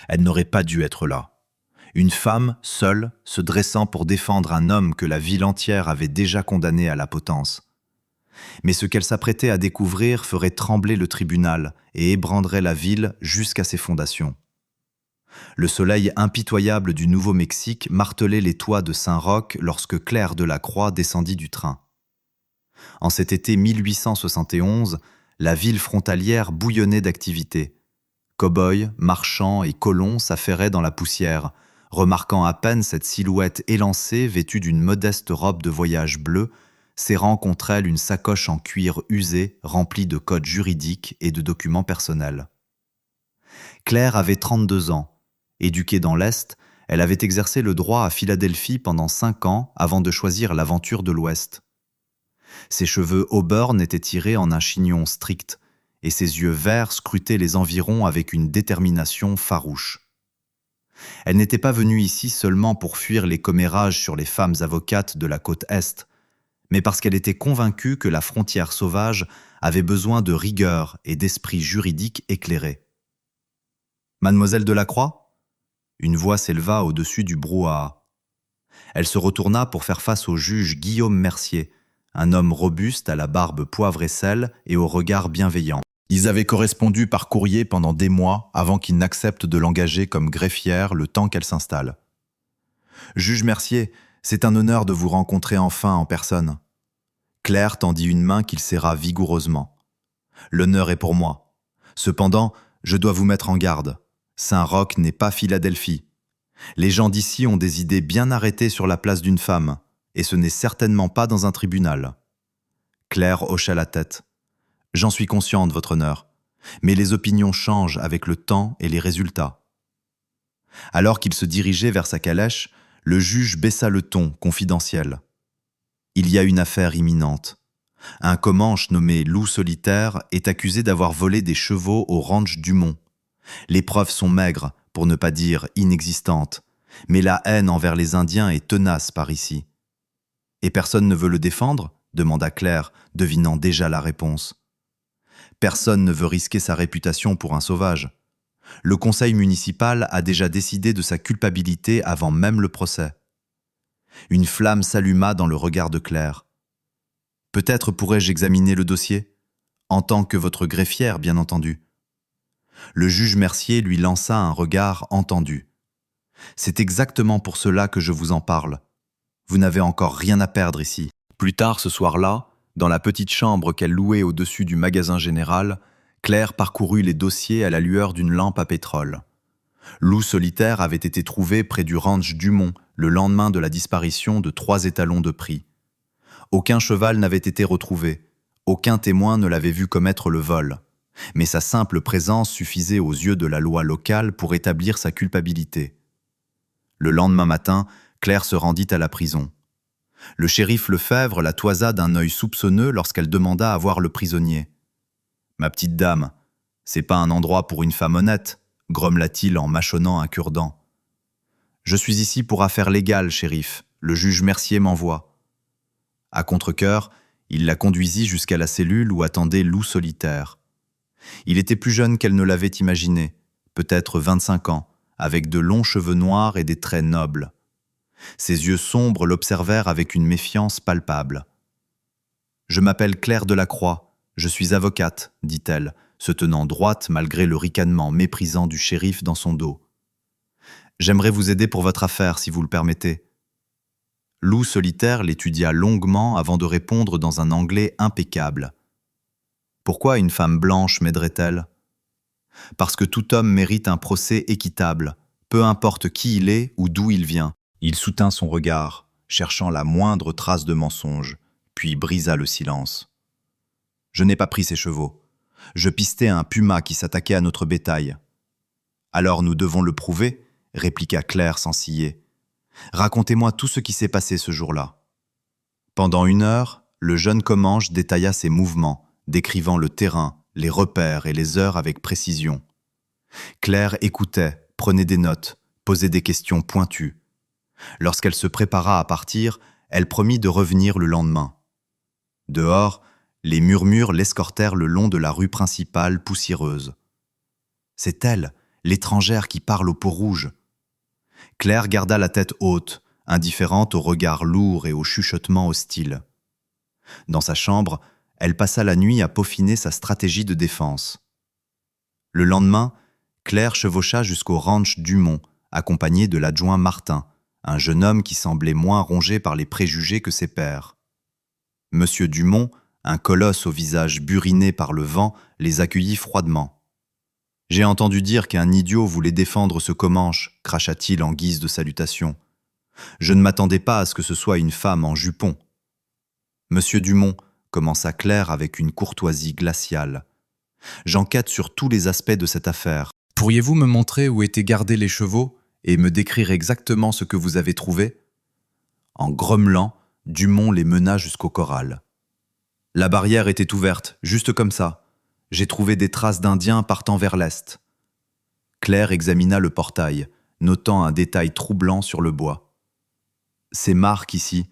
Elle n'aurait pas dû être là. Une femme, seule, se dressant pour défendre un homme que la ville entière avait déjà condamné à la potence. Mais ce qu'elle s'apprêtait à découvrir ferait trembler le tribunal et ébranlerait la ville jusqu'à ses fondations. Le soleil impitoyable du Nouveau-Mexique martelait les toits de Saint-Roch lorsque Claire Delacroix descendit du train. En cet été 1871, la ville frontalière bouillonnait d'activité. Cow-boys, marchands et colons s'affairaient dans la poussière, remarquant à peine cette silhouette élancée vêtue d'une modeste robe de voyage bleue, serrant contre elle une sacoche en cuir usé remplie de codes juridiques et de documents personnels. Claire avait 32 ans. Éduquée dans l'Est, elle avait exercé le droit à Philadelphie pendant 5 ans avant de choisir l'aventure de l'Ouest. Ses cheveux auburn étaient tirés en un chignon strict, et ses yeux verts scrutaient les environs avec une détermination farouche. Elle n'était pas venue ici seulement pour fuir les commérages sur les femmes avocates de la côte Est, mais parce qu'elle était convaincue que la frontière sauvage avait besoin de rigueur et d'esprit juridique éclairé. « Mademoiselle Delacroix ?» Une voix s'éleva au-dessus du brouhaha. Elle se retourna pour faire face au juge Guillaume Mercier, un homme robuste à la barbe poivre et sel et au regard bienveillant. Ils avaient correspondu par courrier pendant des mois avant qu'il n'accepte de l'engager comme greffière le temps qu'elle s'installe. « Juge Mercier, c'est un honneur de vous rencontrer enfin en personne. » Claire tendit une main qu'il serra vigoureusement. « L'honneur est pour moi. Cependant, je dois vous mettre en garde. Saint-Roch n'est pas Philadelphie. Les gens d'ici ont des idées bien arrêtées sur la place d'une femme, et ce n'est certainement pas dans un tribunal. » Claire hocha la tête. « J'en suis consciente, votre honneur, mais les opinions changent avec le temps et les résultats. » Alors qu'il se dirigeait vers sa calèche, le juge baissa le ton, confidentiel. « Il y a une affaire imminente. Un comanche nommé Loup Solitaire est accusé d'avoir volé des chevaux au ranch Dumont. Les preuves sont maigres, pour ne pas dire inexistantes, mais la haine envers les Indiens est tenace par ici. »« Et personne ne veut le défendre ?» demanda Claire, devinant déjà la réponse. « Personne ne veut risquer sa réputation pour un sauvage. Le conseil municipal a déjà décidé de sa culpabilité avant même le procès. » Une flamme s'alluma dans le regard de Claire. « Peut-être pourrais-je examiner le dossier ? En tant que votre greffière, bien entendu. » Le juge Mercier lui lança un regard entendu. « C'est exactement pour cela que je vous en parle. Vous n'avez encore rien à perdre ici. » Plus tard ce soir-là, dans la petite chambre qu'elle louait au-dessus du magasin général, Claire parcourut les dossiers à la lueur d'une lampe à pétrole. Loup Solitaire avait été trouvé près du ranch Dumont le lendemain de la disparition de 3 étalons de prix. Aucun cheval n'avait été retrouvé, aucun témoin ne l'avait vu commettre le vol. Mais sa simple présence suffisait aux yeux de la loi locale pour établir sa culpabilité. Le lendemain matin, Claire se rendit à la prison. Le shérif Lefebvre la toisa d'un œil soupçonneux lorsqu'elle demanda à voir le prisonnier. « Ma petite dame, c'est pas un endroit pour une femme honnête », grommela-t-il en mâchonnant un cure-dent. « Je suis ici pour affaires légales, shérif. Le juge Mercier m'envoie. » À contre-cœur, il la conduisit jusqu'à la cellule où attendait Loup Solitaire. Il était plus jeune qu'elle ne l'avait imaginé, peut-être 25 ans, avec de longs cheveux noirs et des traits nobles. Ses yeux sombres l'observèrent avec une méfiance palpable. « Je m'appelle Claire Delacroix, je suis avocate, » dit-elle, se tenant droite malgré le ricanement méprisant du shérif dans son dos. « J'aimerais vous aider pour votre affaire, si vous le permettez. » Loup Solitaire l'étudia longuement avant de répondre dans un anglais impeccable. Pourquoi une femme blanche m'aiderait-elle ? Parce que tout homme mérite un procès équitable, peu importe qui il est ou d'où il vient. Il soutint son regard, cherchant la moindre trace de mensonge, puis brisa le silence. Je n'ai pas pris ces chevaux. Je pistais un puma qui s'attaquait à notre bétail. Alors nous devons le prouver, répliqua Claire sans ciller. Racontez-moi tout ce qui s'est passé ce jour-là. Pendant 1 heure, le jeune Comanche détailla ses mouvements, décrivant le terrain, les repères et les heures avec précision. Claire écoutait, prenait des notes, posait des questions pointues. Lorsqu'elle se prépara à partir, elle promit de revenir le lendemain. Dehors, les murmures l'escortèrent le long de la rue principale poussiéreuse. « C'est elle, l'étrangère qui parle aux peaux rouges. Claire garda la tête haute, indifférente au regard lourd et au chuchotement hostile. Dans sa chambre, elle passa la nuit à peaufiner sa stratégie de défense. Le lendemain, Claire chevaucha jusqu'au ranch Dumont, accompagnée de l'adjoint Martin, un jeune homme qui semblait moins rongé par les préjugés que ses pairs. Monsieur Dumont, un colosse au visage buriné par le vent, les accueillit froidement. « J'ai entendu dire qu'un idiot voulait défendre ce Comanche, cracha-t-il en guise de salutation. Je ne m'attendais pas à ce que ce soit une femme en jupon. » Monsieur Dumont, commença Claire avec une courtoisie glaciale. « J'enquête sur tous les aspects de cette affaire. Pourriez-vous me montrer où étaient gardés les chevaux et me décrire exactement ce que vous avez trouvé ?» En grommelant, Dumont les mena jusqu'au corral. « La barrière était ouverte, juste comme ça. J'ai trouvé des traces d'Indiens partant vers l'est. » Claire examina le portail, notant un détail troublant sur le bois. « Ces marques ici,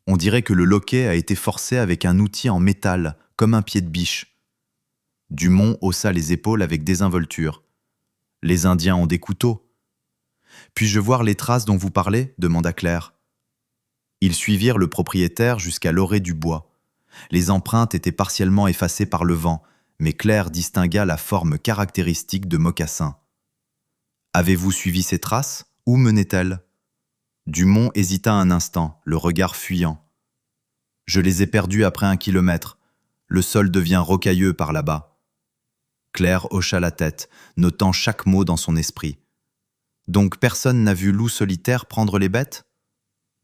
on dirait que le loquet a été forcé avec un outil en métal, comme un pied de biche. » Dumont haussa les épaules avec désinvolture. « Les Indiens ont des couteaux. »« Puis-je voir les traces dont vous parlez ?» demanda Claire. Ils suivirent le propriétaire jusqu'à l'orée du bois. Les empreintes étaient partiellement effacées par le vent, mais Claire distingua la forme caractéristique de mocassins. « Avez-vous suivi ces traces ? Où menaient-elles » Dumont hésita un instant, le regard fuyant. « Je les ai perdues après 1 kilomètre. Le sol devient rocailleux par là-bas. » Claire hocha la tête, notant chaque mot dans son esprit. « Donc personne n'a vu Loup Solitaire prendre les bêtes ?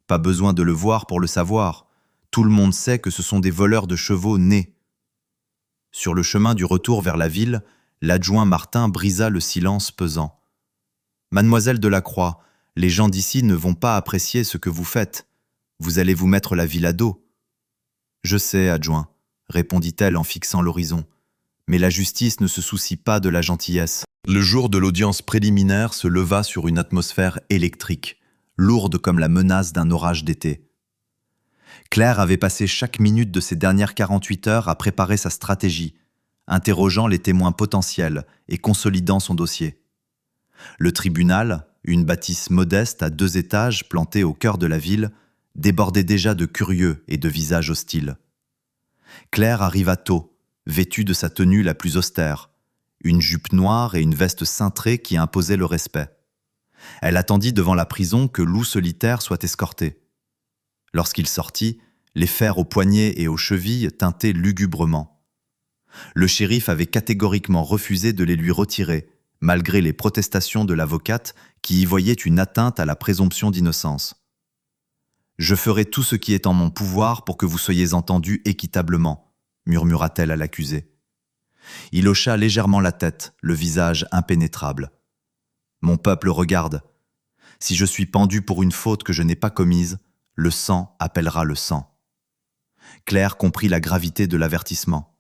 Pas besoin de le voir pour le savoir. Tout le monde sait que ce sont des voleurs de chevaux nés. » Sur le chemin du retour vers la ville, l'adjoint Martin brisa le silence pesant. « Mademoiselle Delacroix, les gens d'ici ne vont pas apprécier ce que vous faites. Vous allez vous mettre la ville à dos. »« Je sais, adjoint, » répondit-elle en fixant l'horizon. « Mais la justice ne se soucie pas de la gentillesse. » Le jour de l'audience préliminaire se leva sur une atmosphère électrique, lourde comme la menace d'un orage d'été. Claire avait passé chaque minute de ces dernières 48 heures à préparer sa stratégie, interrogeant les témoins potentiels et consolidant son dossier. Le tribunal, une bâtisse modeste à 2 étages plantée au cœur de la ville, débordait déjà de curieux et de visages hostiles. Claire arriva tôt, vêtue de sa tenue la plus austère, une jupe noire et une veste cintrée qui imposaient le respect. Elle attendit devant la prison que Loup Solitaire soit escorté. Lorsqu'il sortit, les fers aux poignets et aux chevilles tintaient lugubrement. Le shérif avait catégoriquement refusé de les lui retirer, malgré les protestations de l'avocate qui y voyait une atteinte à la présomption d'innocence. « Je ferai tout ce qui est en mon pouvoir pour que vous soyez entendu équitablement », murmura-t-elle à l'accusé. Il hocha légèrement la tête, le visage impénétrable. « Mon peuple regarde. Si je suis pendu pour une faute que je n'ai pas commise, le sang appellera le sang. » Claire comprit la gravité de l'avertissement.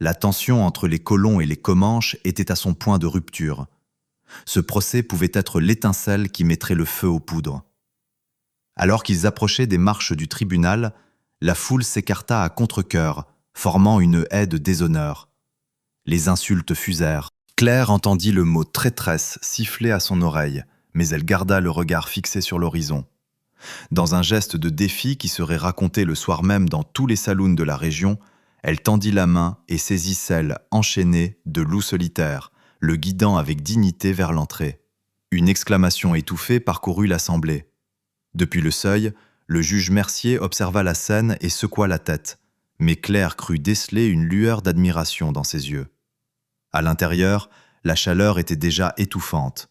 La tension entre les colons et les Comanches était à son point de rupture. Ce procès pouvait être l'étincelle qui mettrait le feu aux poudres. Alors qu'ils approchaient des marches du tribunal, la foule s'écarta à contre-cœur, formant une haie de déshonneur. Les insultes fusèrent. Claire entendit le mot « traîtresse » siffler à son oreille, mais elle garda le regard fixé sur l'horizon. Dans un geste de défi qui serait raconté le soir même dans tous les saloons de la région, elle tendit la main et saisit celle, enchaînée, de Loup Solitaire, le guidant avec dignité vers l'entrée. Une exclamation étouffée parcourut l'assemblée. Depuis le seuil, le juge Mercier observa la scène et secoua la tête, mais Claire crut déceler une lueur d'admiration dans ses yeux. À l'intérieur, la chaleur était déjà étouffante.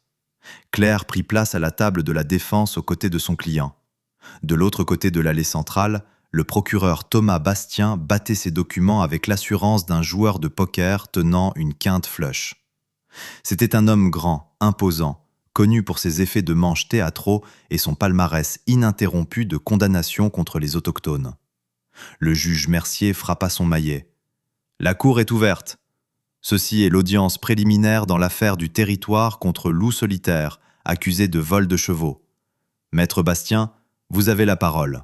Claire prit place à la table de la défense aux côtés de son client. De l'autre côté de l'allée centrale, le procureur Thomas Bastien battait ses documents avec l'assurance d'un joueur de poker tenant une quinte flush. C'était un homme grand, imposant, connu pour ses effets de manche théâtraux et son palmarès ininterrompu de condamnations contre les autochtones. Le juge Mercier frappa son maillet. « La cour est ouverte. Ceci est l'audience préliminaire dans l'affaire du territoire contre Loup Solitaire, accusé de vol de chevaux. Maître Bastien, vous avez la parole. »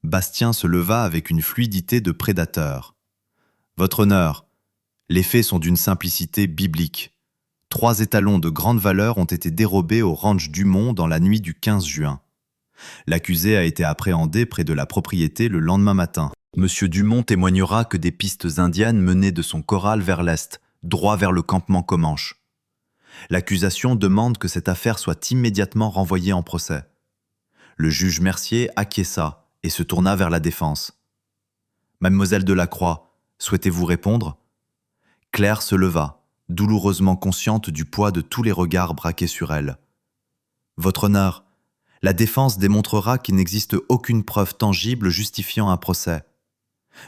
Bastien se leva avec une fluidité de prédateur. « Votre honneur, les faits sont d'une simplicité biblique. 3 étalons de grande valeur ont été dérobés au ranch Dumont dans la nuit du 15 juin. L'accusé a été appréhendé près de la propriété le lendemain matin. Monsieur Dumont témoignera que des pistes indiennes menaient de son corral vers l'est, droit vers le campement Comanche. L'accusation demande que cette affaire soit immédiatement renvoyée en procès. Le juge Mercier acquiesça et se tourna vers la défense. « Mademoiselle Delacroix, souhaitez-vous répondre ?» Claire se leva, douloureusement consciente du poids de tous les regards braqués sur elle. « Votre honneur, la défense démontrera qu'il n'existe aucune preuve tangible justifiant un procès.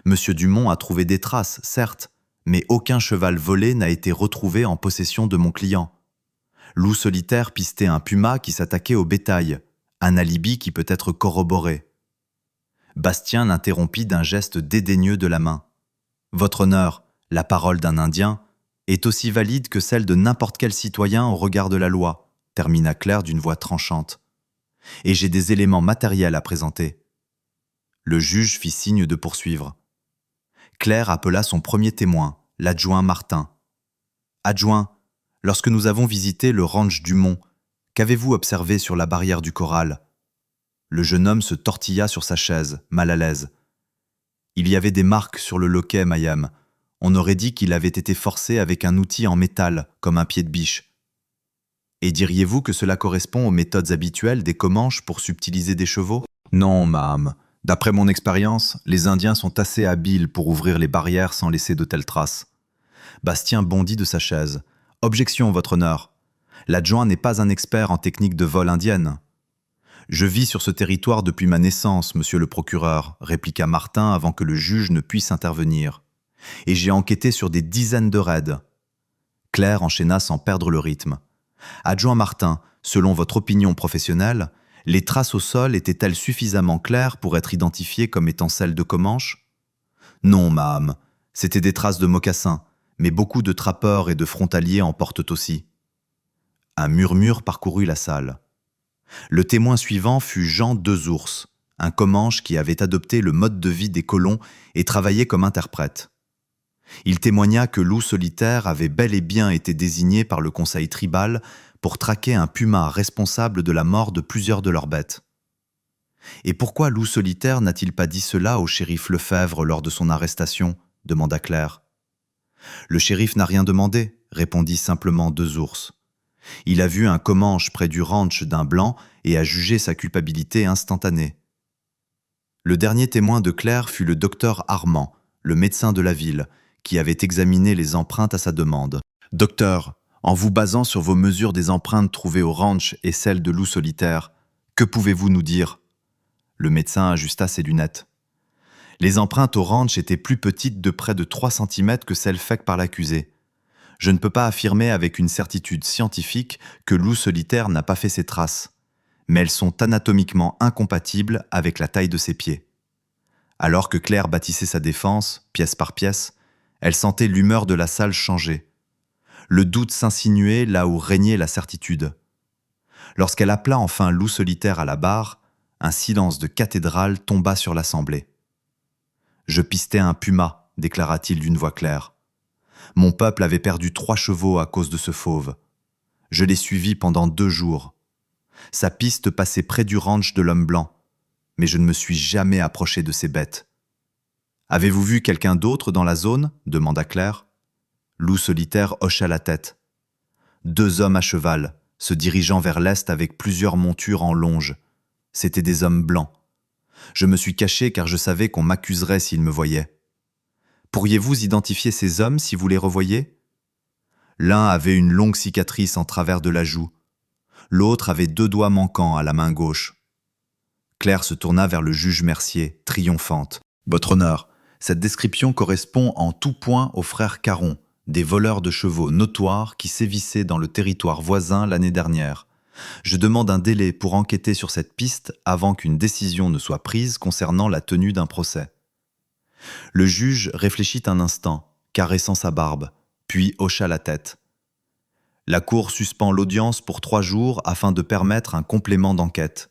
Monsieur Dumont a trouvé des traces, certes, mais aucun cheval volé n'a été retrouvé en possession de mon client. Loup solitaire pistait un puma qui s'attaquait au bétail, un alibi qui peut être corroboré. » Bastien l'interrompit d'un geste dédaigneux de la main. « Votre honneur, la parole d'un Indien est aussi valide que celle de n'importe quel citoyen au regard de la loi, » termina Claire d'une voix tranchante. « Et j'ai des éléments matériels à présenter. » Le juge fit signe de poursuivre. Claire appela son premier témoin, l'adjoint Martin. « Adjoint, lorsque nous avons visité le ranch Dumont, qu'avez-vous observé sur la barrière du corral ?» Le jeune homme se tortilla sur sa chaise, mal à l'aise. « Il y avait des marques sur le loquet, Mayam. On aurait dit qu'il avait été forcé avec un outil en métal, comme un pied de biche. » « Et diriez-vous que cela correspond aux méthodes habituelles des Comanches pour subtiliser des chevaux ?»« Non, Maham. D'après mon expérience, les Indiens sont assez habiles pour ouvrir les barrières sans laisser de telles traces. » Bastien bondit de sa chaise. « Objection, votre honneur. L'adjoint n'est pas un expert en technique de vol indienne. »« Je vis sur ce territoire depuis ma naissance, monsieur le procureur, » répliqua Martin avant que le juge ne puisse intervenir. « Et j'ai enquêté sur des dizaines de raids. » Claire enchaîna sans perdre le rythme. « Adjoint Martin, selon votre opinion professionnelle, les traces au sol étaient-elles suffisamment claires pour être identifiées comme étant celles de Comanche ?»« Non, Maham. C'étaient des traces de mocassins, mais beaucoup de trappeurs et de frontaliers en portent aussi. » Un murmure parcourut la salle. Le témoin suivant fut Jean Desours, un Comanche qui avait adopté le mode de vie des colons et travaillé comme interprète. Il témoigna que Loup solitaire avait bel et bien été désigné par le conseil tribal pour traquer un puma responsable de la mort de plusieurs de leurs bêtes. « Et pourquoi Loup solitaire n'a-t-il pas dit cela au shérif Lefebvre lors de son arrestation ?» demanda Claire. « Le shérif n'a rien demandé, » répondit simplement Desours. « Il a vu un Comanche près du ranch d'un blanc et a jugé sa culpabilité instantanée. » Le dernier témoin de Claire fut le docteur Armand, le médecin de la ville, qui avait examiné les empreintes à sa demande. « Docteur, en vous basant sur vos mesures des empreintes trouvées au ranch et celles de Loup solitaire, que pouvez-vous nous dire ?» Le médecin ajusta ses lunettes. « Les empreintes au ranch étaient plus petites de près de 3 cm que celles faites par l'accusé. Je ne peux pas affirmer avec une certitude scientifique que Loup solitaire n'a pas fait ces traces, mais elles sont anatomiquement incompatibles avec la taille de ses pieds. » Alors que Claire bâtissait sa défense, pièce par pièce, elle sentait l'humeur de la salle changer. Le doute s'insinuait là où régnait la certitude. Lorsqu'elle appela enfin Loup solitaire à la barre, un silence de cathédrale tomba sur l'assemblée. « Je pistais un puma, » déclara-t-il d'une voix claire. « Mon peuple avait perdu 3 chevaux à cause de ce fauve. Je l'ai suivi pendant 2 jours. Sa piste passait près du ranch de l'homme blanc, mais je ne me suis jamais approché de ces bêtes. » « Avez-vous vu quelqu'un d'autre dans la zone ?» demanda Claire. Loup solitaire hocha la tête. « 2 hommes à cheval, se dirigeant vers l'est avec plusieurs montures en longe. C'étaient des hommes blancs. Je me suis caché car je savais qu'on m'accuserait s'ils me voyaient. Pourriez-vous identifier ces hommes si vous les revoyiez ? L'un avait une longue cicatrice en travers de la joue. L'autre avait 2 doigts manquants à la main gauche. » Claire se tourna vers le juge Mercier, triomphante. « Votre honneur, cette description correspond en tout point aux frères Caron, des voleurs de chevaux notoires qui sévissaient dans le territoire voisin l'année dernière. Je demande un délai pour enquêter sur cette piste avant qu'une décision ne soit prise concernant la tenue d'un procès. » Le juge réfléchit un instant, caressant sa barbe, puis hocha la tête. « La cour suspend l'audience pour 3 jours afin de permettre un complément d'enquête.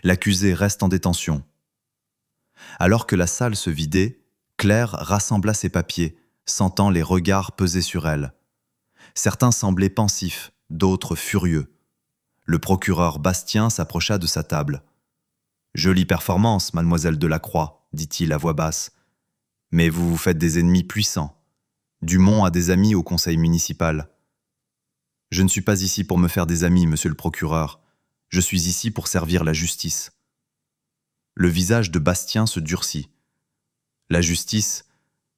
L'accusé reste en détention. » Alors que la salle se vidait, Claire rassembla ses papiers, sentant les regards peser sur elle. Certains semblaient pensifs, d'autres furieux. Le procureur Bastien s'approcha de sa table. « Jolie performance, mademoiselle Delacroix, dit-il à voix basse. Mais vous vous faites des ennemis puissants. Dumont a des amis au conseil municipal. » « Je ne suis pas ici pour me faire des amis, monsieur le procureur. Je suis ici pour servir la justice. » Le visage de Bastien se durcit. La justice,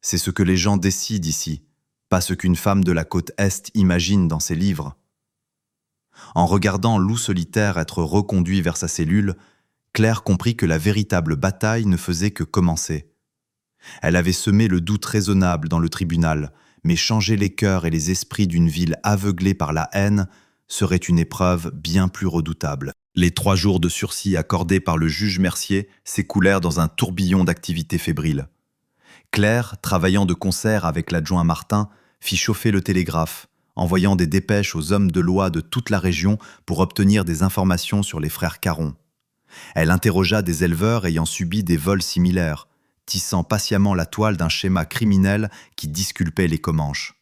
c'est ce que les gens décident ici, pas ce qu'une femme de la côte Est imagine dans ses livres. En regardant Loup Solitaire être reconduit vers sa cellule, Claire comprit que la véritable bataille ne faisait que commencer. Elle avait semé le doute raisonnable dans le tribunal, mais changer les cœurs et les esprits d'une ville aveuglée par la haine serait une épreuve bien plus redoutable. Les 3 jours de sursis accordés par le juge Mercier s'écoulèrent dans un tourbillon d'activités fébriles. Claire, travaillant de concert avec l'adjoint Martin, fit chauffer le télégraphe, envoyant des dépêches aux hommes de loi de toute la région pour obtenir des informations sur les frères Caron. Elle interrogea des éleveurs ayant subi des vols similaires, tissant patiemment la toile d'un schéma criminel qui disculpait les Comanches.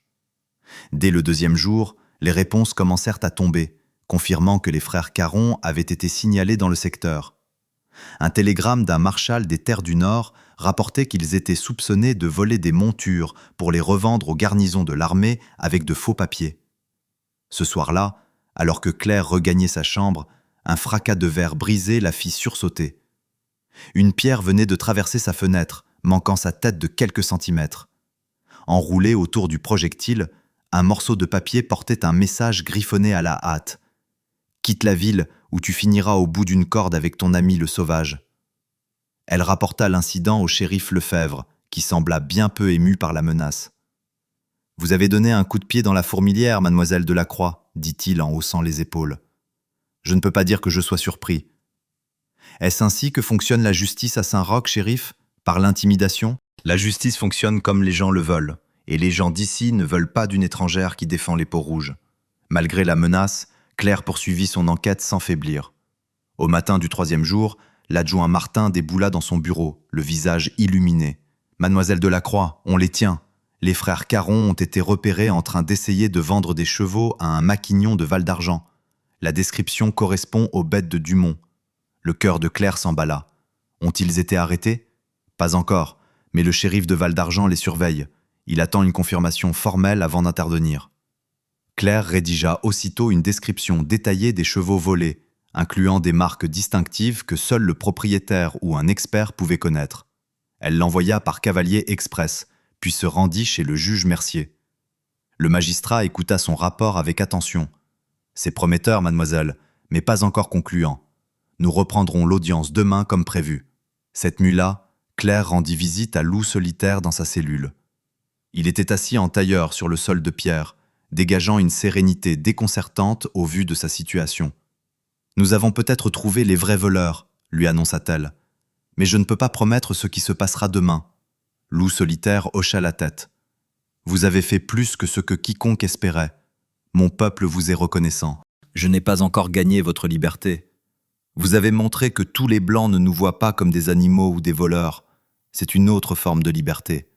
Dès le 2e jour, les réponses commencèrent à tomber, confirmant que les frères Caron avaient été signalés dans le secteur. Un télégramme d'un marshal des terres du Nord rapportait qu'ils étaient soupçonnés de voler des montures pour les revendre aux garnisons de l'armée avec de faux papiers. Ce soir-là, alors que Claire regagnait sa chambre, un fracas de verre brisé la fit sursauter. Une pierre venait de traverser sa fenêtre, manquant sa tête de quelques centimètres. Enroulé autour du projectile, un morceau de papier portait un message griffonné à la hâte. « Quitte la ville où tu finiras au bout d'une corde avec ton ami le sauvage. » Elle rapporta l'incident au shérif Lefebvre, qui sembla bien peu ému par la menace. « Vous avez donné un coup de pied dans la fourmilière, mademoiselle Delacroix, dit-il en haussant les épaules. Je ne peux pas dire que je sois surpris. Est-ce ainsi que fonctionne la justice à Saint-Roch, shérif? Par l'intimidation? La justice fonctionne comme les gens le veulent, et les gens d'ici ne veulent pas d'une étrangère qui défend les peaux rouges. Malgré la menace, Claire poursuivit son enquête sans faiblir. Au matin du 3e jour, l'adjoint Martin déboula dans son bureau, le visage illuminé. « Mademoiselle Delacroix, on les tient. Les frères Caron ont été repérés en train d'essayer de vendre des chevaux à un maquignon de Val d'Argent. La description correspond aux bêtes de Dumont. » Le cœur de Claire s'emballa. Ont-ils été arrêtés? Pas encore, mais le shérif de Val d'Argent les surveille. Il attend une confirmation formelle avant d'intervenir. Claire rédigea aussitôt une description détaillée des chevaux volés, incluant des marques distinctives que seul le propriétaire ou un expert pouvait connaître. Elle l'envoya par cavalier express, puis se rendit chez le juge Mercier. Le magistrat écouta son rapport avec attention. « C'est prometteur, mademoiselle, mais pas encore concluant. Nous reprendrons l'audience demain comme prévu. » Cette nuit-là, Claire rendit visite à Loup Solitaire dans sa cellule. Il était assis en tailleur sur le sol de pierre, dégageant une sérénité déconcertante au vu de sa situation. « Nous avons peut-être trouvé les vrais voleurs, » lui annonça-t-elle. « Mais je ne peux pas promettre ce qui se passera demain. » Loup Solitaire hocha la tête. « Vous avez fait plus que ce que quiconque espérait. Mon peuple vous est reconnaissant. Je n'ai pas encore gagné votre liberté. Vous avez montré que tous les Blancs ne nous voient pas comme des animaux ou des voleurs. C'est une autre forme de liberté. »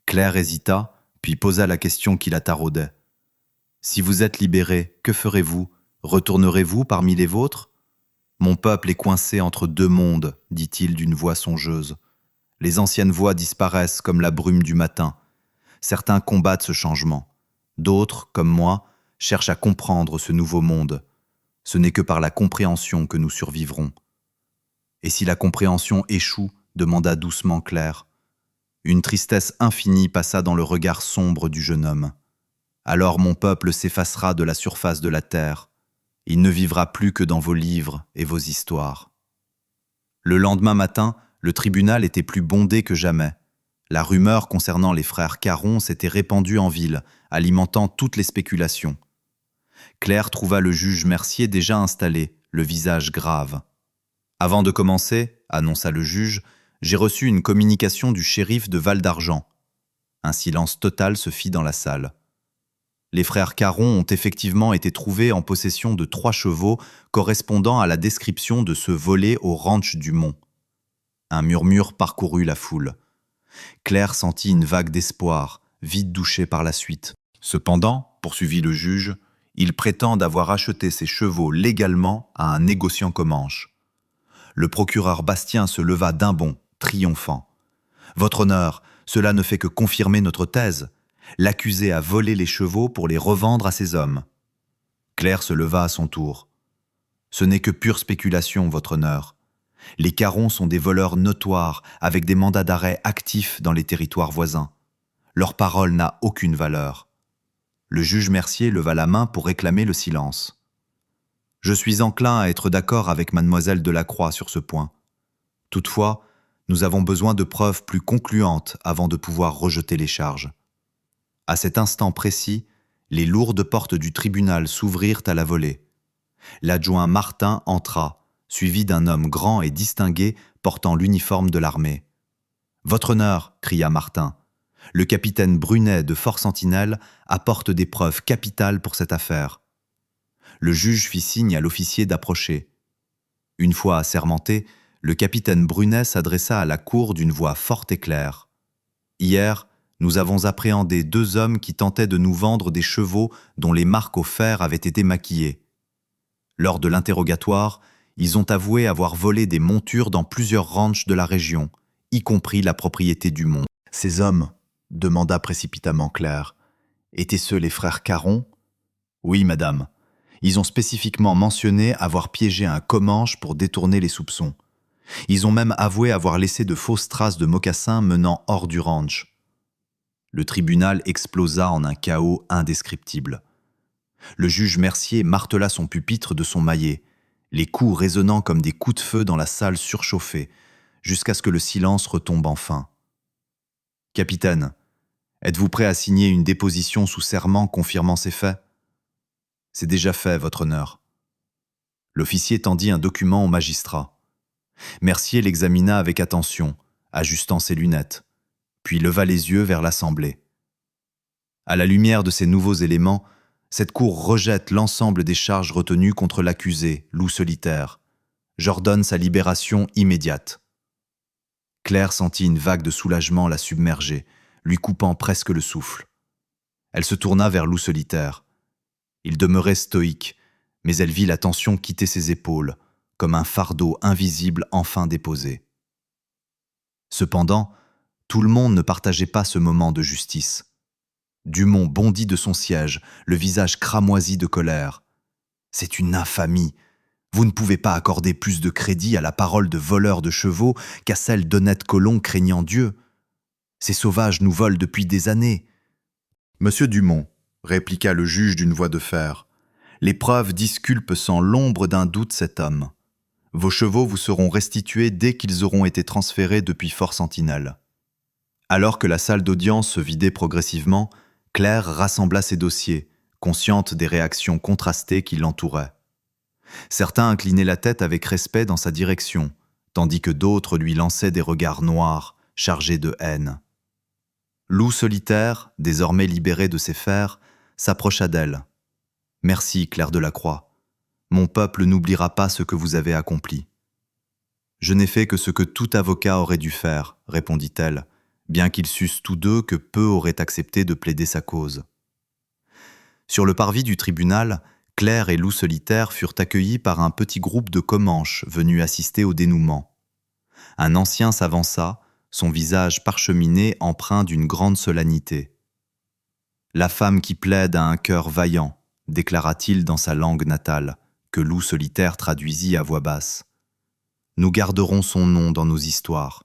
Claire hésita, puis posa la question qui la taraudait. « Si vous êtes libéré, que ferez-vous? Retournerez-vous parmi les vôtres? » « Mon peuple est coincé entre 2 mondes, dit-il d'une voix songeuse. Les anciennes voix disparaissent comme la brume du matin. Certains combattent ce changement. D'autres, comme moi, cherchent à comprendre ce nouveau monde. Ce n'est que par la compréhension que nous survivrons. » « Et si la compréhension échoue ?» demanda doucement Claire. Une tristesse infinie passa dans le regard sombre du jeune homme. « Alors mon peuple s'effacera de la surface de la terre. Il ne vivra plus que dans vos livres et vos histoires. » Le lendemain matin, le tribunal était plus bondé que jamais. La rumeur concernant les frères Caron s'était répandue en ville, alimentant toutes les spéculations. Claire trouva le juge Mercier déjà installé, le visage grave. « Avant de commencer, » annonça le juge, « j'ai reçu une communication du shérif de Val d'Argent. » Un silence total se fit dans la salle. Les frères Caron ont effectivement été trouvés en possession de 3 chevaux correspondant à la description de ceux volés au ranch du Mont. Un murmure parcourut la foule. Claire sentit une vague d'espoir, vite douchée par la suite. Cependant, poursuivit le juge, ils prétendent avoir acheté ces chevaux légalement à un négociant comanche. Le procureur Bastien se leva d'un bond, triomphant. « Votre honneur, cela ne fait que confirmer notre thèse. L'accusé a volé les chevaux pour les revendre à ses hommes. » Claire se leva à son tour. « Ce n'est que pure spéculation, votre honneur. Les Carons sont des voleurs notoires avec des mandats d'arrêt actifs dans les territoires voisins. Leur parole n'a aucune valeur. » Le juge Mercier leva la main pour réclamer le silence. « Je suis enclin à être d'accord avec mademoiselle Delacroix sur ce point. Toutefois, nous avons besoin de preuves plus concluantes avant de pouvoir rejeter les charges. » À cet instant précis, les lourdes portes du tribunal s'ouvrirent à la volée. L'adjoint Martin entra, suivi d'un homme grand et distingué portant l'uniforme de l'armée. « Votre honneur !» cria Martin. « Le capitaine Brunet de Fort Sentinelle apporte des preuves capitales pour cette affaire. » Le juge fit signe à l'officier d'approcher. Une fois assermenté, le capitaine Brunet s'adressa à la cour d'une voix forte et claire. « Hier, nous avons appréhendé 2 hommes qui tentaient de nous vendre des chevaux dont les marques au fer avaient été maquillées. Lors de l'interrogatoire, ils ont avoué avoir volé des montures dans plusieurs ranchs de la région, y compris la propriété du Mont. »« Ces hommes, demanda précipitamment Claire, étaient ceux les frères Caron ? » ?»« Oui, madame. Ils ont spécifiquement mentionné avoir piégé un Comanche pour détourner les soupçons. Ils ont même avoué avoir laissé de fausses traces de mocassins menant hors du ranch. » Le tribunal explosa en un chaos indescriptible. Le juge Mercier martela son pupitre de son maillet, les coups résonnant comme des coups de feu dans la salle surchauffée, jusqu'à ce que le silence retombe enfin. « Capitaine, êtes-vous prêt à signer une déposition sous serment confirmant ces faits ? » ?»« C'est déjà fait, votre honneur. » L'officier tendit un document au magistrat. Mercier l'examina avec attention, ajustant ses lunettes, puis leva les yeux vers l'Assemblée. À la lumière de ces nouveaux éléments, cette cour rejette l'ensemble des charges retenues contre l'accusé, loup solitaire. J'ordonne sa libération immédiate. Claire sentit une vague de soulagement la submerger, lui coupant presque le souffle. Elle se tourna vers loup solitaire. Il demeurait stoïque, mais elle vit la tension quitter ses épaules, comme un fardeau invisible enfin déposé. Cependant, tout le monde ne partageait pas ce moment de justice. Dumont bondit de son siège, le visage cramoisi de colère. « C'est une infamie. Vous ne pouvez pas accorder plus de crédit à la parole de voleurs de chevaux qu'à celle d'honnêtes colons craignant Dieu. Ces sauvages nous volent depuis des années. » « Monsieur Dumont, » répliqua le juge d'une voix de fer, « les preuves disculpent sans l'ombre d'un doute cet homme. Vos chevaux vous seront restitués dès qu'ils auront été transférés depuis Fort Sentinelle. » Alors que la salle d'audience se vidait progressivement, Claire rassembla ses dossiers, consciente des réactions contrastées qui l'entouraient. Certains inclinaient la tête avec respect dans sa direction, tandis que d'autres lui lançaient des regards noirs, chargés de haine. Loup solitaire, désormais libéré de ses fers, s'approcha d'elle. « Merci, Claire Delacroix. Mon peuple n'oubliera pas ce que vous avez accompli. »« Je n'ai fait que ce que tout avocat aurait dû faire, » répondit-elle, bien qu'ils sussent tous deux que peu auraient accepté de plaider sa cause. Sur le parvis du tribunal, Claire et Loup solitaire furent accueillis par un petit groupe de Comanches venus assister au dénouement. Un ancien s'avança, son visage parcheminé empreint d'une grande solennité. « La femme qui plaide a un cœur vaillant, » déclara-t-il dans sa langue natale, que Loup solitaire traduisit à voix basse. « Nous garderons son nom dans nos histoires. »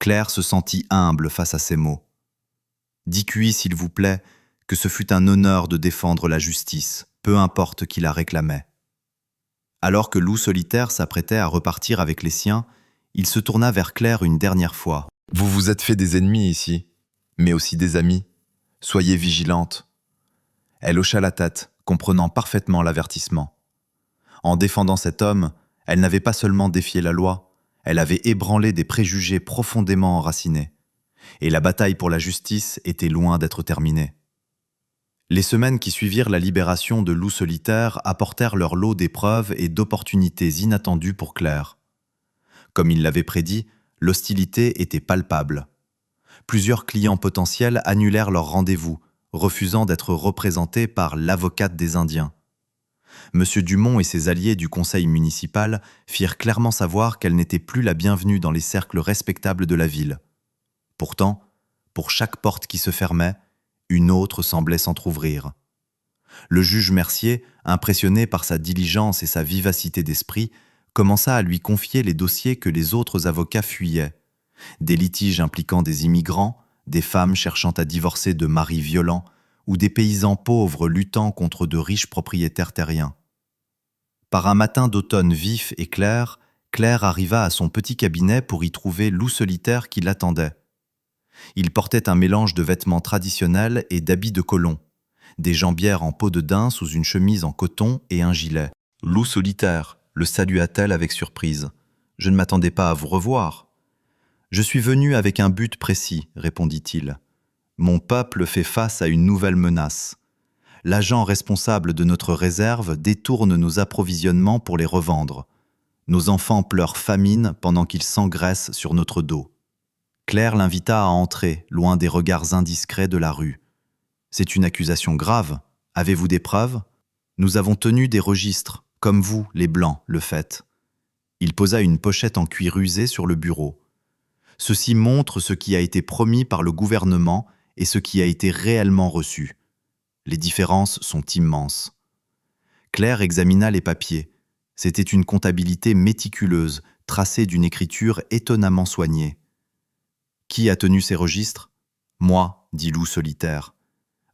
Claire se sentit humble face à ces mots. « Dites-lui, s'il vous plaît, que ce fut un honneur de défendre la justice, peu importe qui la réclamait. » Alors que Loup solitaire s'apprêtait à repartir avec les siens, il se tourna vers Claire une dernière fois. « Vous vous êtes fait des ennemis ici, mais aussi des amis. Soyez vigilante. » Elle hocha la tête, comprenant parfaitement l'avertissement. En défendant cet homme, elle n'avait pas seulement défié la loi, elle avait ébranlé des préjugés profondément enracinés. Et la bataille pour la justice était loin d'être terminée. Les semaines qui suivirent la libération de Loup solitaire apportèrent leur lot d'épreuves et d'opportunités inattendues pour Claire. Comme il l'avait prédit, l'hostilité était palpable. Plusieurs clients potentiels annulèrent leur rendez-vous, refusant d'être représentée par l'avocate des Indiens. M. Dumont et ses alliés du conseil municipal firent clairement savoir qu'elle n'était plus la bienvenue dans les cercles respectables de la ville. Pourtant, pour chaque porte qui se fermait, une autre semblait s'entr'ouvrir. Le juge Mercier, impressionné par sa diligence et sa vivacité d'esprit, commença à lui confier les dossiers que les autres avocats fuyaient. Des litiges impliquant des immigrants, des femmes cherchant à divorcer de maris violents, ou des paysans pauvres luttant contre de riches propriétaires terriens. Par un matin d'automne vif et clair, Claire arriva à son petit cabinet pour y trouver Loup Solitaire qui l'attendait. Il portait un mélange de vêtements traditionnels et d'habits de colon, des jambières en peau de daim sous une chemise en coton et un gilet. « Loup Solitaire », le salua-t-elle avec surprise. « Je ne m'attendais pas à vous revoir. »« Je suis venu avec un but précis, » répondit-il. « Mon peuple fait face à une nouvelle menace. L'agent responsable de notre réserve détourne nos approvisionnements pour les revendre. Nos enfants pleurent famine pendant qu'ils s'engraissent sur notre dos. » Claire l'invita à entrer, loin des regards indiscrets de la rue. « C'est une accusation grave. Avez-vous des preuves ? Nous avons tenu des registres, comme vous, les Blancs, le faites. » Il posa une pochette en cuir usé sur le bureau. « Ceci montre ce qui a été promis par le gouvernement et ce qui a été réellement reçu. Les différences sont immenses. » Claire examina les papiers. C'était une comptabilité méticuleuse, tracée d'une écriture étonnamment soignée. « Qui a tenu ces registres ? » ?»« Moi, dit Loup Solitaire.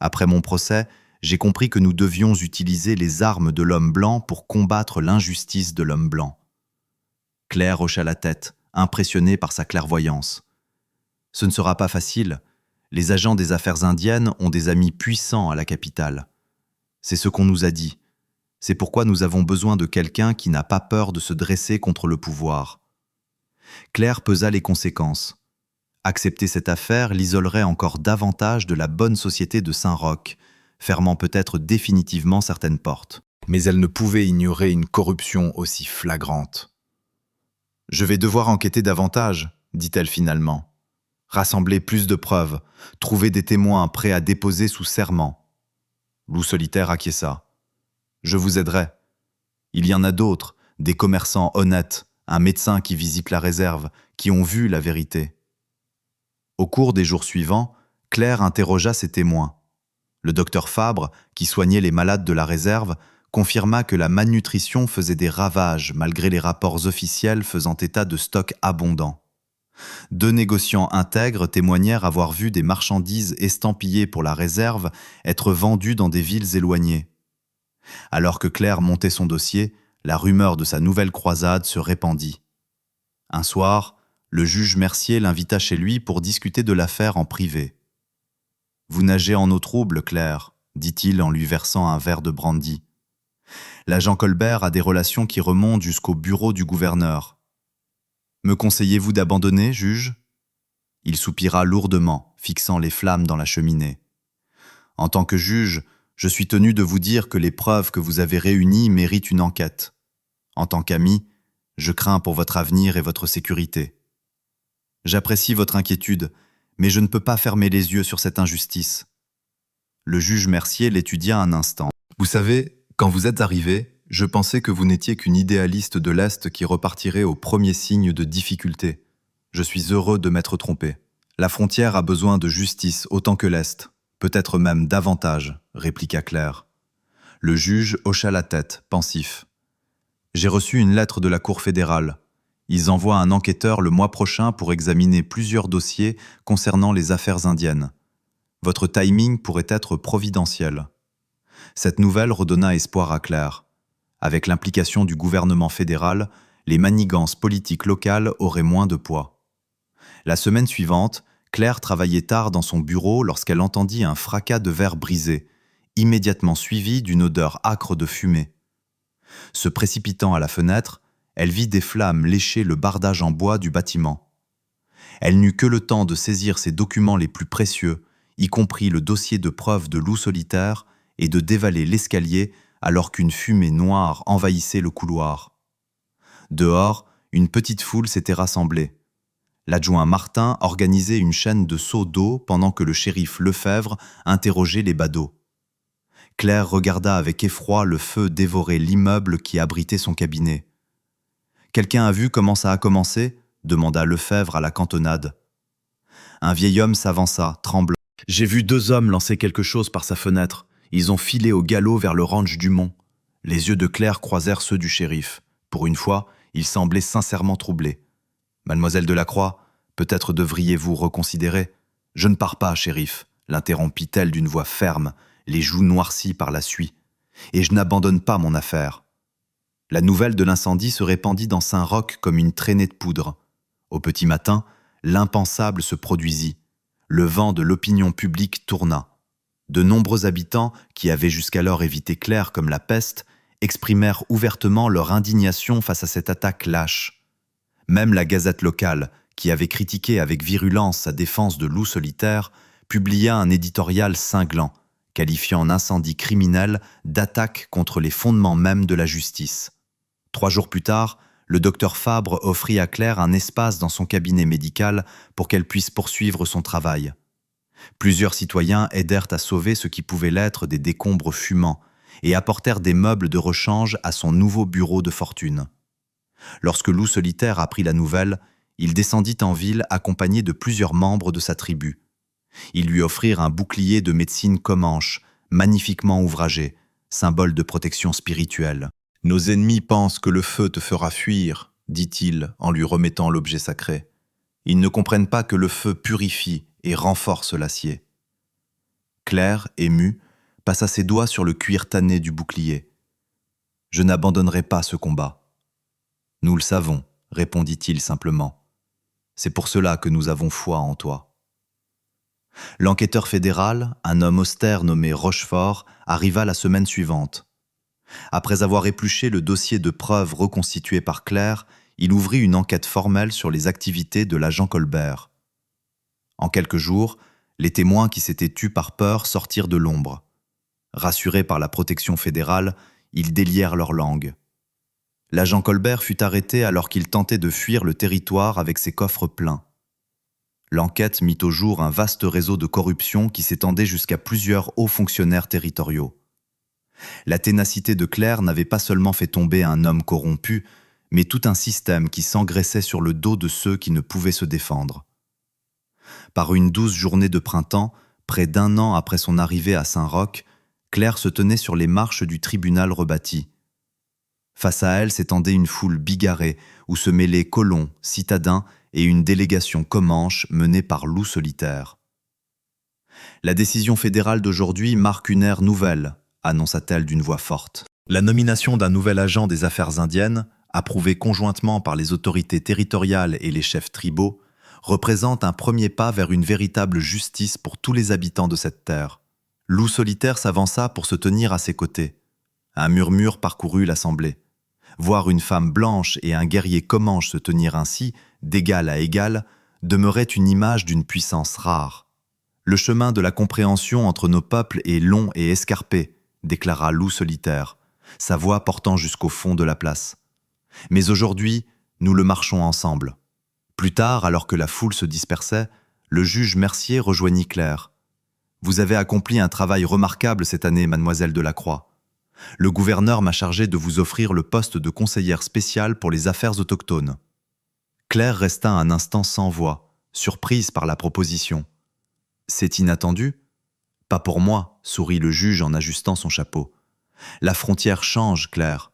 Après mon procès, j'ai compris que nous devions utiliser les armes de l'homme blanc pour combattre l'injustice de l'homme blanc. » Claire hocha la tête, impressionnée par sa clairvoyance. « Ce ne sera pas facile. Les agents des affaires indiennes ont des amis puissants à la capitale. C'est ce qu'on nous a dit. C'est pourquoi nous avons besoin de quelqu'un qui n'a pas peur de se dresser contre le pouvoir. » Claire pesa les conséquences. Accepter cette affaire l'isolerait encore davantage de la bonne société de Saint-Roch, fermant peut-être définitivement certaines portes. Mais elle ne pouvait ignorer une corruption aussi flagrante. « Je vais devoir enquêter davantage, » dit-elle finalement. « Rassembler plus de preuves, trouver des témoins prêts à déposer sous serment. » Loup Solitaire acquiesça. « Je vous aiderai. Il y en a d'autres, des commerçants honnêtes, un médecin qui visite la réserve, qui ont vu la vérité. » Au cours des jours suivants, Claire interrogea ses témoins. Le docteur Fabre, qui soignait les malades de la réserve, confirma que la malnutrition faisait des ravages malgré les rapports officiels faisant état de stocks abondants. 2 négociants intègres témoignèrent avoir vu des marchandises estampillées pour la réserve être vendues dans des villes éloignées. Alors que Claire montait son dossier, la rumeur de sa nouvelle croisade se répandit. Un soir, le juge Mercier l'invita chez lui pour discuter de l'affaire en privé. « Vous nagez en eau trouble, Claire, » dit-il en lui versant un verre de brandy. « L'agent Colbert a des relations qui remontent jusqu'au bureau du gouverneur. Me conseillez-vous d'abandonner, juge ?» Il soupira lourdement, fixant les flammes dans la cheminée. « En tant que juge, je suis tenu de vous dire que les preuves que vous avez réunies méritent une enquête. En tant qu'ami, je crains pour votre avenir et votre sécurité. J'apprécie votre inquiétude, mais je ne peux pas fermer les yeux sur cette injustice. » Le juge Mercier l'étudia un instant. « Vous savez, quand vous êtes arrivé, je pensais que vous n'étiez qu'une idéaliste de l'Est qui repartirait au premier signe de difficulté. Je suis heureux de m'être trompé. La frontière a besoin de justice autant que l'Est, peut-être même davantage, » répliqua Claire. Le juge hocha la tête, pensif. « J'ai reçu une lettre de la Cour fédérale. Ils envoient un enquêteur le mois prochain pour examiner plusieurs dossiers concernant les affaires indiennes. Votre timing pourrait être providentiel. » Cette nouvelle redonna espoir à Claire. Avec l'implication du gouvernement fédéral, les manigances politiques locales auraient moins de poids. La semaine suivante, Claire travaillait tard dans son bureau lorsqu'elle entendit un fracas de verre brisé, immédiatement suivi d'une odeur âcre de fumée. Se précipitant à la fenêtre, elle vit des flammes lécher le bardage en bois du bâtiment. Elle n'eut que le temps de saisir ses documents les plus précieux, y compris le dossier de preuve de Loup Solitaire, et de dévaler l'escalier alors qu'une fumée noire envahissait le couloir. Dehors, une petite foule s'était rassemblée. L'adjoint Martin organisait une chaîne de seaux d'eau pendant que le shérif Lefebvre interrogeait les badauds. Claire regarda avec effroi le feu dévorer l'immeuble qui abritait son cabinet. « Quelqu'un a vu comment ça a commencé ?» demanda Lefebvre à la cantonade. Un vieil homme s'avança, tremblant. « J'ai vu 2 hommes lancer quelque chose par sa fenêtre. Ils ont filé au galop vers le ranch du Mont. » Les yeux de Claire croisèrent ceux du shérif. Pour une fois, il semblait sincèrement troublé. « Mademoiselle Delacroix, peut-être devriez-vous reconsidérer. »« Je ne pars pas, shérif, » l'interrompit-elle d'une voix ferme, les joues noircies par la suie. « Et je n'abandonne pas mon affaire. » La nouvelle de l'incendie se répandit dans Saint-Roch comme une traînée de poudre. Au petit matin, l'impensable se produisit. Le vent de l'opinion publique tourna. De nombreux habitants, qui avaient jusqu'alors évité Claire comme la peste, exprimèrent ouvertement leur indignation face à cette attaque lâche. Même la Gazette locale, qui avait critiqué avec virulence sa défense de loup solitaire, publia un éditorial cinglant, qualifiant l'incendie criminel d'attaque contre les fondements mêmes de la justice. 3 jours plus tard, le docteur Fabre offrit à Claire un espace dans son cabinet médical pour qu'elle puisse poursuivre son travail. Plusieurs citoyens aidèrent à sauver ce qui pouvait l'être des décombres fumants et apportèrent des meubles de rechange à son nouveau bureau de fortune. Lorsque Loup Solitaire apprit la nouvelle, il descendit en ville accompagné de plusieurs membres de sa tribu. Ils lui offrirent un bouclier de médecine Comanche, magnifiquement ouvragé, symbole de protection spirituelle. « Nos ennemis pensent que le feu te fera fuir, » dit-il en lui remettant l'objet sacré. « Ils ne comprennent pas que le feu purifie et renforce l'acier. » Claire, émue, passa ses doigts sur le cuir tanné du bouclier. « Je n'abandonnerai pas ce combat. »« Nous le savons, » répondit-il simplement. « C'est pour cela que nous avons foi en toi. » L'enquêteur fédéral, un homme austère nommé Rochefort, arriva la semaine suivante. Après avoir épluché le dossier de preuves reconstitué par Claire, il ouvrit une enquête formelle sur les activités de l'agent Colbert. En quelques jours, les témoins qui s'étaient tus par peur sortirent de l'ombre. Rassurés par la protection fédérale, ils délièrent leur langue. L'agent Colbert fut arrêté alors qu'il tentait de fuir le territoire avec ses coffres pleins. L'enquête mit au jour un vaste réseau de corruption qui s'étendait jusqu'à plusieurs hauts fonctionnaires territoriaux. La ténacité de Claire n'avait pas seulement fait tomber un homme corrompu, mais tout un système qui s'engraissait sur le dos de ceux qui ne pouvaient se défendre. Par une douce journée de printemps, près d'1 an après son arrivée à Saint-Roch, Claire se tenait sur les marches du tribunal rebâti. Face à elle s'étendait une foule bigarrée où se mêlaient colons, citadins et une délégation comanche menée par Loup Solitaire. « La décision fédérale d'aujourd'hui marque une ère nouvelle », annonça-t-elle d'une voix forte. La nomination d'un nouvel agent des affaires indiennes, approuvé conjointement par les autorités territoriales et les chefs tribaux, représente un premier pas vers une véritable justice pour tous les habitants de cette terre. Loup Solitaire s'avança pour se tenir à ses côtés. Un murmure parcourut l'assemblée. Voir une femme blanche et un guerrier comanche se tenir ainsi, d'égal à égal, demeurait une image d'une puissance rare. « Le chemin de la compréhension entre nos peuples est long et escarpé », déclara Loup Solitaire, sa voix portant jusqu'au fond de la place. « Mais aujourd'hui, nous le marchons ensemble. » Plus tard, alors que la foule se dispersait, le juge Mercier rejoignit Claire. « Vous avez accompli un travail remarquable cette année, mademoiselle Delacroix. Le gouverneur m'a chargé de vous offrir le poste de conseillère spéciale pour les affaires autochtones. » Claire resta un instant sans voix, surprise par la proposition. « C'est inattendu ? » ?»« Pas pour moi, » sourit le juge en ajustant son chapeau. « La frontière change, Claire.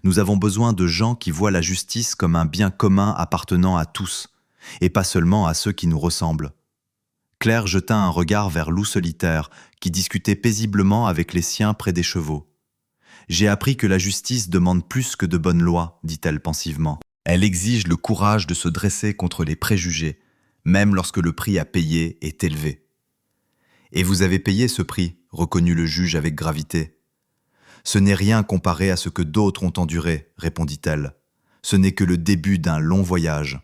Nous avons besoin de gens qui voient la justice comme un bien commun appartenant à tous, et pas seulement à ceux qui nous ressemblent. » Claire jeta un regard vers Loup Solitaire, qui discutait paisiblement avec les siens près des chevaux. « J'ai appris que la justice demande plus que de bonnes lois, dit-elle pensivement. Elle exige le courage de se dresser contre les préjugés, même lorsque le prix à payer est élevé. » « Et vous avez payé ce prix, » reconnut le juge avec gravité. « Ce n'est rien comparé à ce que d'autres ont enduré, » répondit-elle. « Ce n'est que le début d'un long voyage. »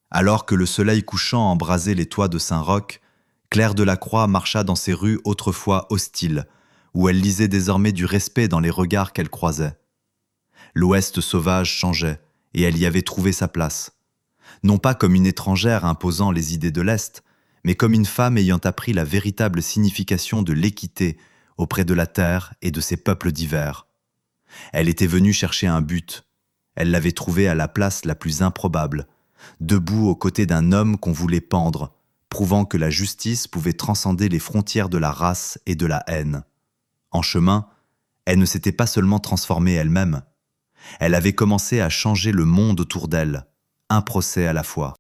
Alors que le soleil couchant embrasait les toits de Saint-Roch, Claire Delacroix marcha dans ces rues autrefois hostiles, où elle lisait désormais du respect dans les regards qu'elle croisait. L'Ouest sauvage changeait, et elle y avait trouvé sa place. non pas comme une étrangère imposant les idées de l'Est, mais comme une femme ayant appris la véritable signification de l'équité auprès de la terre et de ses peuples divers. Elle était venue chercher un but. Elle l'avait trouvé à la place la plus improbable, debout aux côtés d'un homme qu'on voulait pendre, prouvant que la justice pouvait transcender les frontières de la race et de la haine. En chemin, elle ne s'était pas seulement transformée elle-même, elle avait commencé à changer le monde autour d'elle, un procès à la fois.